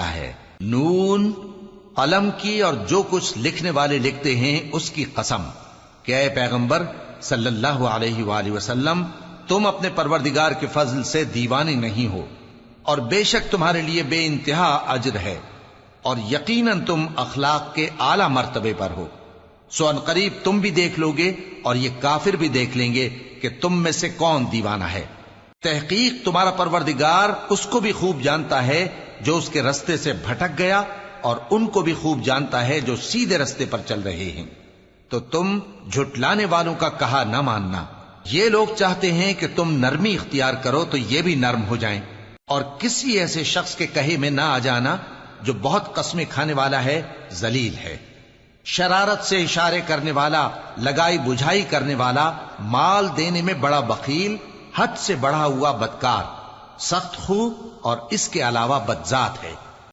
ہے۔ نون، قلم کی اور جو کچھ لکھنے والے لکھتے ہیں اس کی قسم کہ اے پیغمبر صلی اللہ علیہ وآلہ وسلم، تم اپنے پروردگار کے فضل سے دیوانے نہیں ہو، اور بے شک تمہارے لیے بے انتہا اجر ہے، اور یقیناً تم اخلاق کے اعلی مرتبے پر ہو۔ سو ان قریب تم بھی دیکھ لو گے اور یہ کافر بھی دیکھ لیں گے کہ تم میں سے کون دیوانہ ہے۔ تحقیق تمہارا پروردگار اس کو بھی خوب جانتا ہے جو اس کے رستے سے بھٹک گیا، اور ان کو بھی خوب جانتا ہے جو سیدھے رستے پر چل رہے ہیں۔ تو تم جھٹلانے والوں کا کہا نہ ماننا۔ یہ لوگ چاہتے ہیں کہ تم نرمی اختیار کرو تو یہ بھی نرم ہو جائیں، اور کسی ایسے شخص کے کہے میں نہ آ جانا جو بہت قسمیں کھانے والا ہے، ذلیل ہے، شرارت سے اشارے کرنے والا، لگائی بجھائی کرنے والا، مال دینے میں بڑا بخیل، حد سے بڑھا ہوا بدکار، سخت خو اور اس کے علاوہ بدذات ہے۔